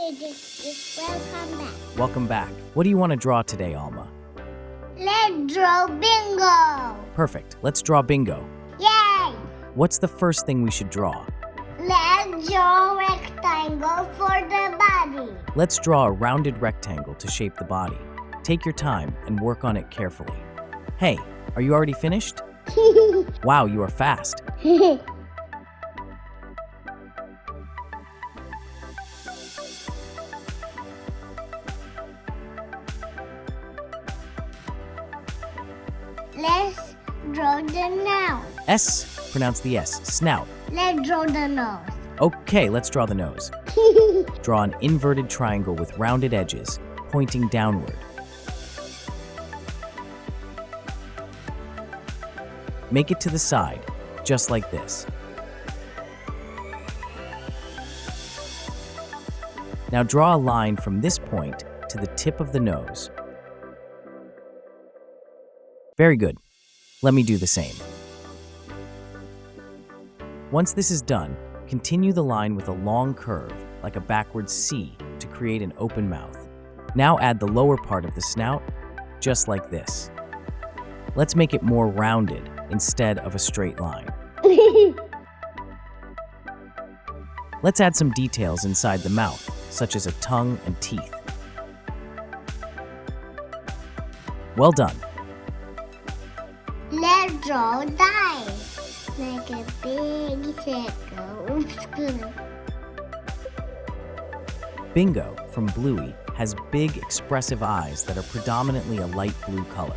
Welcome back. Welcome back. What do you want to draw today, Alma? Let's draw bingo. Perfect. Let's draw bingo. Yay! What's the first thing we should draw? Let's draw a rectangle for the body. Let's draw a rounded rectangle to shape the body. Take your time and work on it carefully. Hey, are you already finished? Wow, you are fast. Let's draw the nose. S, pronounce the S, snout. Let's draw the nose. Okay, let's draw the nose. Draw an inverted triangle with rounded edges, pointing downward. Make it to the side, just like this. Now draw a line from this point to the tip of the nose. Very good. Let me do the same. Once this is done, continue the line with a long curve, like a backwards C, to create an open mouth. Now add the lower part of the snout, just like this. Let's make it more rounded instead of a straight line. Let's add some details inside the mouth, such as a tongue and teeth. Well done. Let's draw dice. Make a big circle. Oops, good. Bingo, from Bluey, has big, expressive eyes that are predominantly a light blue color.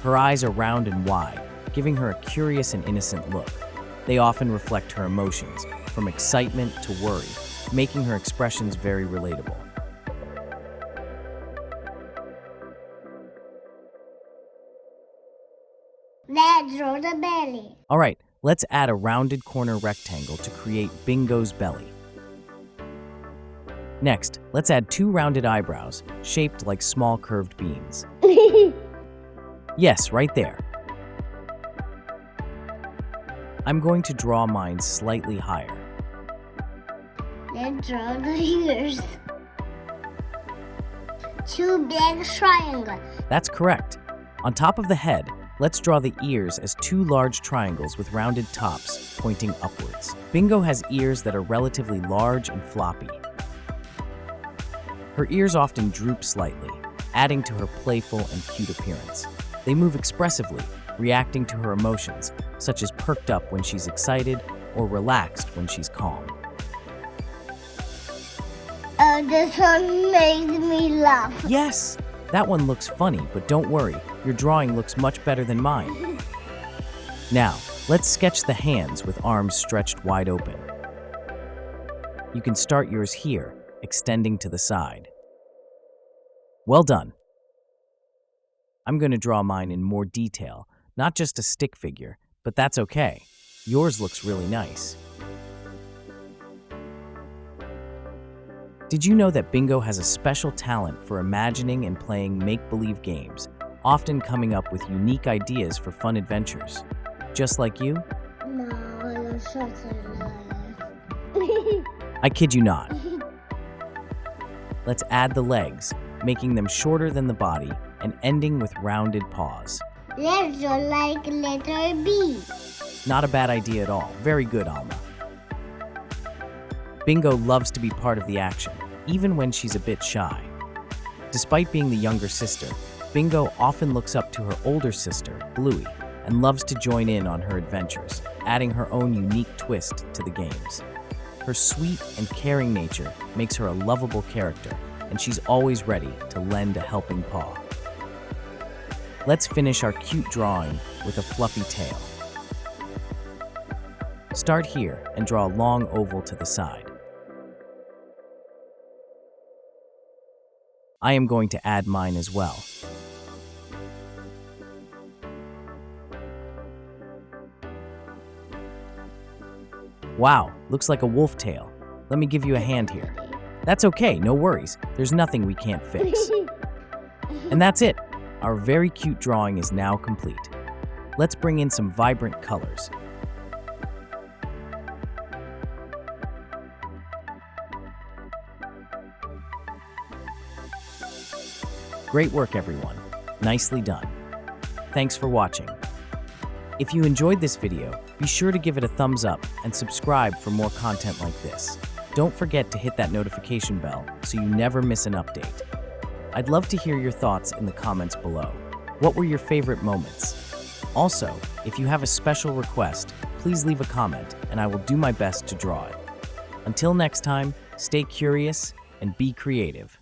Her eyes are round and wide, giving her a curious and innocent look. They often reflect her emotions, from excitement to worry, making her expressions very relatable. Let's draw the belly. All right, let's add a rounded corner rectangle to create Bingo's belly. Next, let's add 2 rounded eyebrows, shaped like small curved beans. Yes, right there. I'm going to draw mine slightly higher. Let's draw the ears. 2 big triangles. That's correct. On top of the head, let's draw the ears as 2 large triangles with rounded tops pointing upwards. Bingo has ears that are relatively large and floppy. Her ears often droop slightly, adding to her playful and cute appearance. They move expressively, reacting to her emotions, such as perked up when she's excited or relaxed when she's calm. Oh, this one makes me laugh. Yes, that one looks funny, but don't worry, your drawing looks much better than mine. Now, let's sketch the hands with arms stretched wide open. You can start yours here, extending to the side. Well done. I'm going to draw mine in more detail, not just a stick figure, but that's okay. Yours looks really nice. Did you know that Bingo has a special talent for imagining and playing make-believe games, often coming up with unique ideas for fun adventures? Just like you? No, you're such a liar. I kid you not. Let's add the legs, making them shorter than the body and ending with rounded paws. Let's draw like letter B. Not a bad idea at all. Very good, Alma. Bingo loves to be part of the action, even when she's a bit shy. Despite being the younger sister, Bingo often looks up to her older sister, Bluey, and loves to join in on her adventures, adding her own unique twist to the games. Her sweet and caring nature makes her a lovable character, and she's always ready to lend a helping paw. Let's finish our cute drawing with a fluffy tail. Start here and draw a long oval to the side. I am going to add mine as well. Wow, looks like a wolf tail. Let me give you a hand here. That's okay, no worries. There's nothing we can't fix. And that's it. Our very cute drawing is now complete. Let's bring in some vibrant colors. Great work, everyone. Nicely done. Thanks for watching. If you enjoyed this video, be sure to give it a thumbs up and subscribe for more content like this. Don't forget to hit that notification bell so you never miss an update. I'd love to hear your thoughts in the comments below. What were your favorite moments? Also, if you have a special request, please leave a comment and I will do my best to draw it. Until next time, stay curious and be creative.